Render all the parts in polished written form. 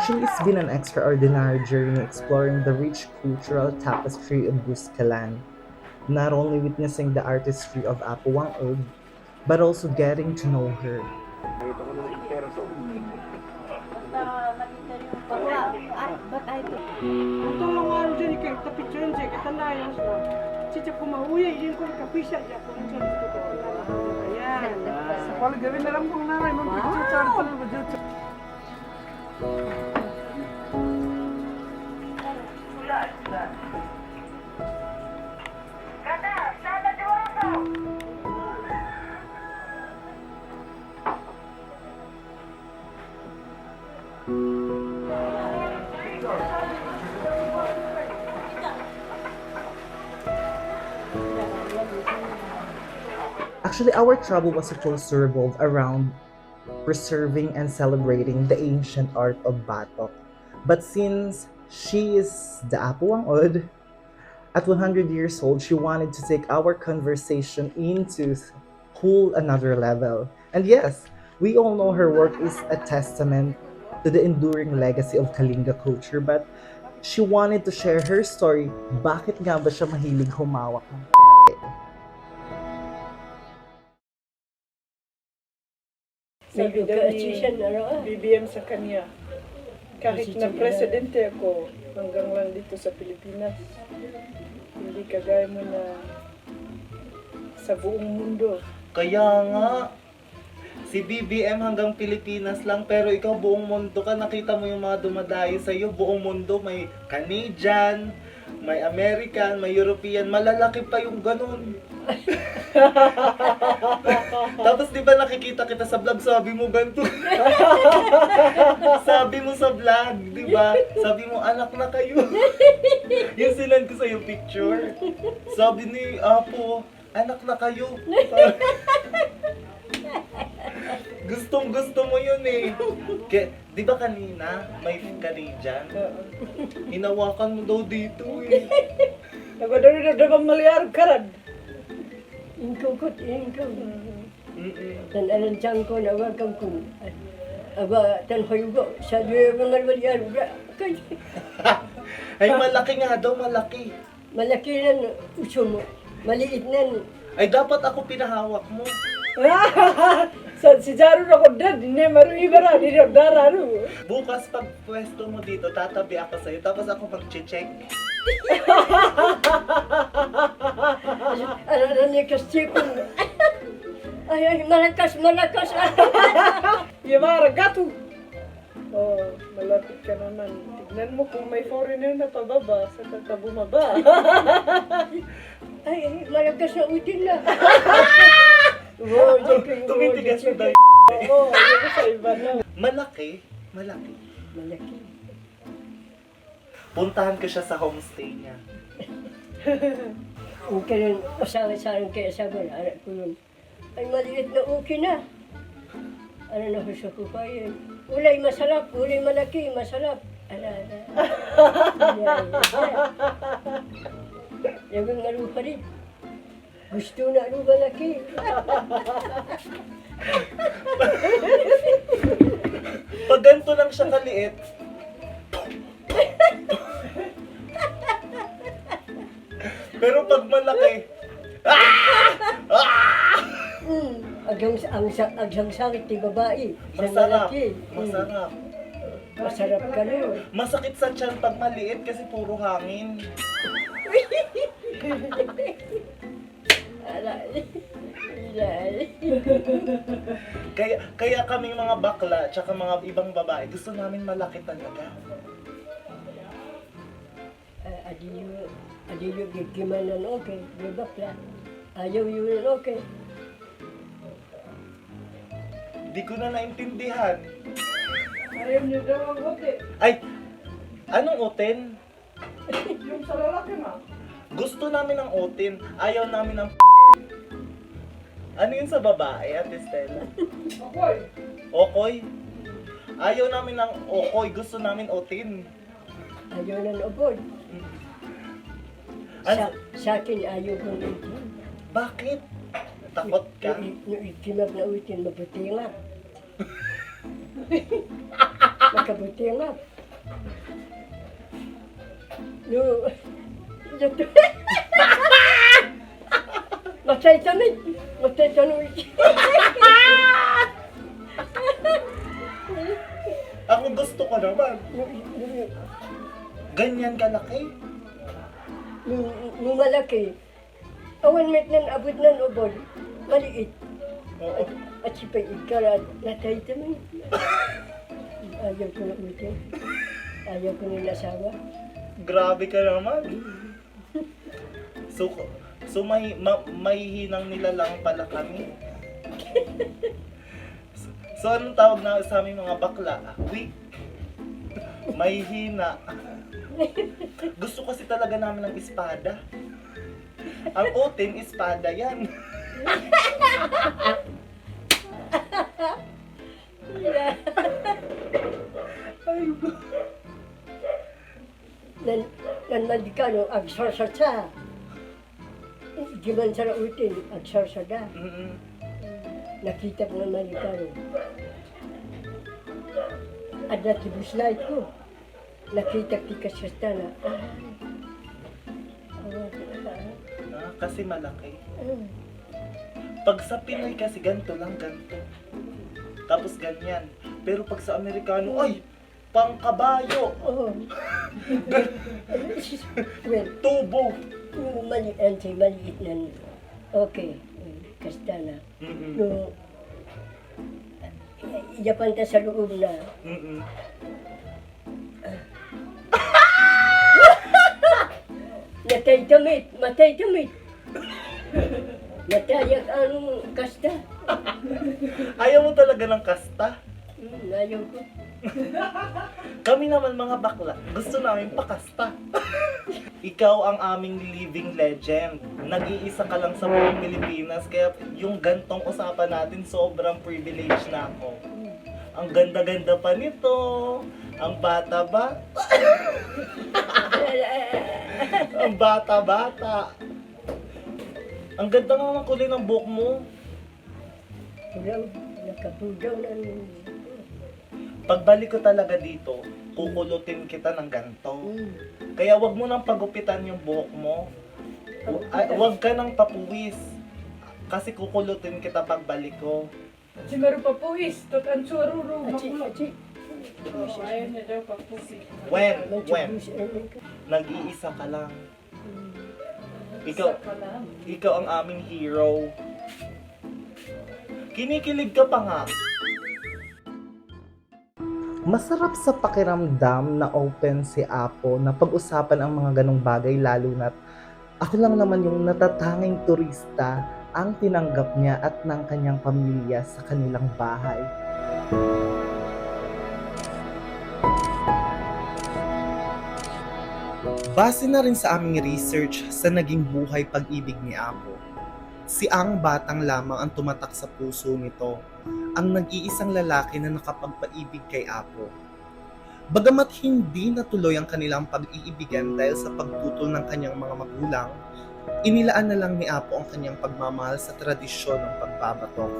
Actually, it's been an extraordinary journey exploring the rich cultural tapestry of Buscalan, not only witnessing the artistry of Apo Wang Og, but also getting to know her. Actually, our travel was supposed to revolve around preserving and celebrating the ancient art of batok. But since she is the Apo Wang Od, at 100 years old, she wanted to take our conversation into whole another level. And yes, we all know her work is a testament to the enduring legacy of Kalinga culture, but she wanted to share her story. Bakit nga ba siya mahilig humawak ng Sabi daw ni BBM sa kanya, kahit na presidente ako, hanggang lang dito sa Pilipinas, hindi kagaya mo na sa buong mundo. Kaya nga, si BBM hanggang Pilipinas lang, pero ikaw buong mundo ka, nakita mo yung mga dumadayo sa'yo, buong mundo, may Canadian, may American, may European, malalaki pa yung ganun. Tapos di ba nakikita kita sa vlog, sabi mo ganito. Sabi mo sa vlog, di ba? Sabi mo, anak na kayo. Yung sinend ko sa'yo picture. Sabi ni Apo, anak na kayo. Gustong gusto mo yun eh. Di ba kanina, may Canadian? Hinawakan mo daw dito eh. Nagwadari na dabang malyar karad. Ingkukut, ingkuk. Dan alam cang ko na wakang ko. Aba, tan huyugo. Sabi yung mga malyar. Ay, malaki nga daw, malaki. Malaki na uso mo. Maliit na. Ay, dapat ako pinahawak mo. Si Jaro na ko dad, hindi ibara, hindi dararo. Bukas pag pwesto mo dito, tatabi ako sa'yo, tapos ako mag-check. Ano niya kasi ko. Ay, malakas, malakas. Yamara, gato! Oh, malapit ka naman. Tignan mo kung may foreigner na pababa, saan ka bumaba? Ay, malakas na utin na. Tumitigas na daw. Oo, yun sa iba na. Malaki, malaki. Malaki. Puntahan ko siya sa homestay niya. Ang kailan, asawa-asawa kaya sabi na, anak ko yun. Ay, maliit na okay na. Ano na ko sa kupayan? Ulay masarap, ulay malaki, masarap. Ala. Yung nga lupa rin. Gusto na ano malaki. Pag ganito lang siya kaliit, pero pag malaki, Agang sakit ni babae. Sa masarap. lalaki. Masarap. Masarap ka nun. Masakit sa tiyan pag maliit kasi puro hangin. Kaya kaming mga bakla, tsaka mga ibang babae, gusto namin malaki talaga. Adiyo gigimanan okay. Di bakla. Ayaw yun okay. Di ko na naintindihan. Ayaw niyo daw ang hote. Ay, anong oten? Yung sa lalaki na. Gusto namin ng oten, ayaw namin ng Ano yun sa babae, Ate Stella? Akoy. Okay. Ayaw namin ng okoy, gusto namin otin. Ayaw na noon. Sa akin, ayaw ko na ito. Bakit? Takot ka? Ikinag na uitin, mabuti nga. Makabuti nga. No, ito. Matay kami. Matay kami. Ako gusto ko naman. Ganyan kalaki. Nung malaki, awan met nan abot nan ubod, maliit. Oo. At si Pay Ikara, natay kami. Ayaw ko na ulit. Ayaw ko na asawa. Grabe ka naman. So may hinang nila lang pala kami. So anong tawag na sa aming mga bakla? Weak. May hina. Gusto kasi talaga namin ng espada. Ang otin, espada yan. Nan madikano, agsarsarsa. Giman sa utin, agsarsada. Mm-mm. Nakita ko ng madikano. At natibus na ito. Nakita ka sa stana. Kasi malaki. Pag sa Pinoy kasi ganito lang, ganito. Tapos ganyan. Pero pag sa Amerikano, ay! Pang kabayo! Oh. Well, Tubo! yung maliit na, okay, kastana. Mm-mm. No, iyapan ta sa loob na, Mm-mm. matay damit. Natayak ang kasta. Ayaw mo talaga ng kasta? Ayaw ko. Kami naman mga bakla, gusto namin pakasta. Ikaw ang aming living legend. Nag-iisa ka lang sa buong Pilipinas, kaya yung gantong usapan natin, sobrang privilege na ako. Ang ganda-ganda pa nito. Ang bata-bata. Ang bata-bata. Ang ganda nga ng kulay ng buhok mo. Pulang, nakapudaw na Pagbalik ko talaga dito, kukulutin kita ng ganto. Kaya wag mo nang pagupitan yung buhok mo. Wag ka nang papuwis. Kasi kukulutin kita pagbalik ko. Si Maro Papuis, tot ang sururo. Achi. Ayaw niya daw papuis. When? Manchubus. Nag-iisa ka lang. Isa pa lang. Ikaw ang aming hero. Kinikilig ka pa nga. Masarap sa pakiramdam na open si Apo na pag-usapan ang mga ganong bagay, lalo na't ako lang naman yung natatanging turista ang tinanggap niya at ng kanyang pamilya sa kanilang bahay. Base na rin sa aming research sa naging buhay pag-ibig ni Apo, si Ang batang lamang ang tumatak sa puso nito, ang nag-iisang lalaki na nakapagpaibig kay Apo. Bagamat hindi natuloy ang kanilang pag-iibigan dahil sa pagtutol ng kanyang mga magulang, inilaan na lang ni Apo ang kanyang pagmamahal sa tradisyon ng pagbabatok.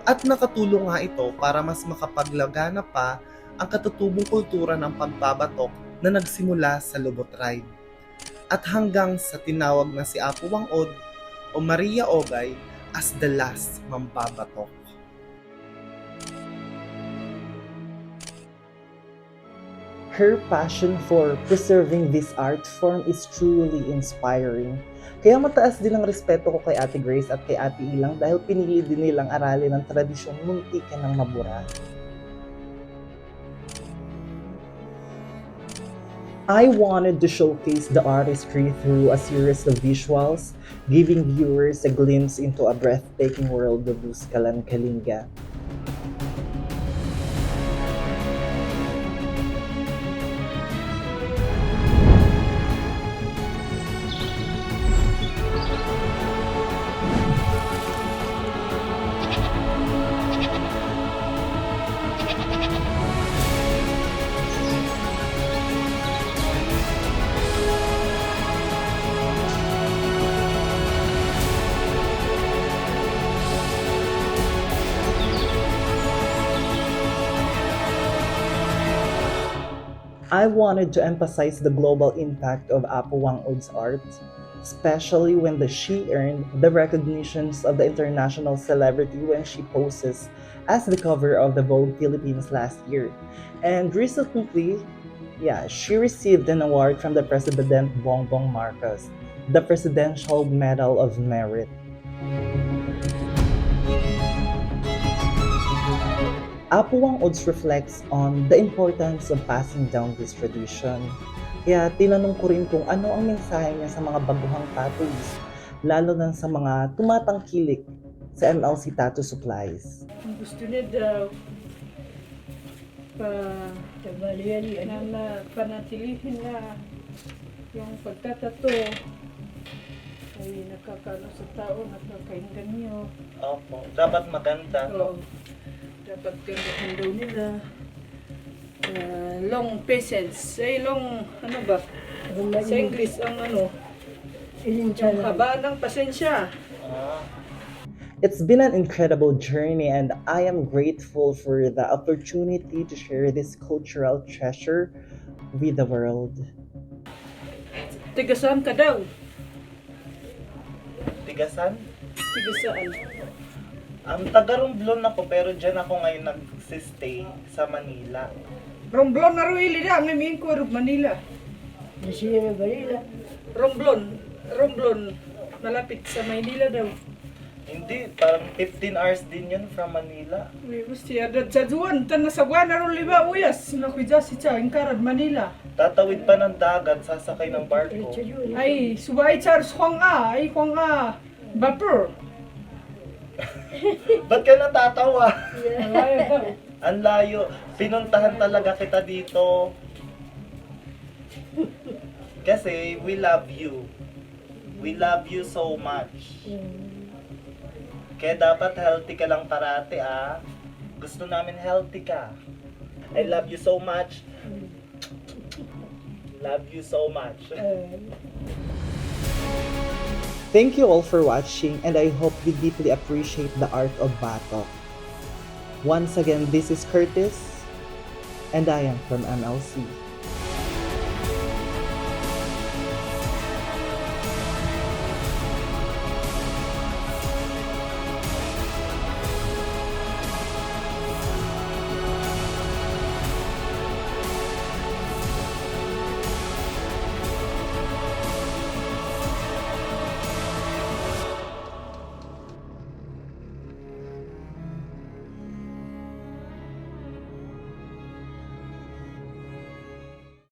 At nakatulong nga ito para mas makapaglagana pa ang katutubong kultura ng pagbabatok na nagsimula sa Lobo Tribe. At hanggang sa tinawag na si Apo Wang-od o Maria Ogay as the last mambabatok. Her passion for preserving this art form is truly inspiring. Kaya mataas din ang respeto ko kay Ate Grace at kay Ate Ilang dahil pinili din nilang aralin ang tradisyong muntikan ng mabura. I wanted to showcase the artistry through a series of visuals, giving viewers a glimpse into a breathtaking world of Buskalan Kalinga. I wanted to emphasize the global impact of Apo Wang Od's art, especially when she earned the recognitions of the international celebrity when she poses as the cover of the Vogue Philippines last year. And recently, she received an award from the President Bongbong Marcos, the Presidential Medal of Merit. Apo Wang Ods reflects on the importance of passing down this tradition. Kaya tinanong ko rin kung ano ang mensahe niya sa mga baguhang tattoos, lalo na sa mga tumatangkilik sa MLC Tattoo Supplies. Ang gusto niya daw, Tabalian na panatilihin na yung pagtatato ay nakakano sa tao, nakakainganyo. Opo, dapat maganda. Oo. Dapat gandahan daw nila. Long patience. Long, ano ba? Sa English, ang ano, yung haba ng pasensya. Ah, It's been an incredible journey and I am grateful for the opportunity to share this cultural treasure with the world. Tigasaan ka daw. tigasan? Tigasaan. Ang taga-Romblon ako pero dyan ako ngayon nagsistay sa Manila. Romblon na ruili na, ang imin ko Manila. Di siya na Manila. Romblon, malapit sa Maynila daw. Hindi, parang 15 hours din yun from Manila. Uy, gusti, adat sa duwan, tan na sa buwan na rin liba, uyas. Nakuja si Cha, ingkarad Manila. Tatawid pa ng dagat, sasakay ng barko. Diretso yun. Ay, subay Charles Huang vapor. Ba't ka natatawa? Ay, daw. Ang layo. Pinuntahan talaga kita dito. Kasi we love you. We love you so much. Kaya dapat healthy ka lang parati Gusto namin healthy ka. I love you so much. Love you so much. Thank you all for watching and I hope you deeply appreciate the art of batok. Once again, this is Curtis and I am from MLC.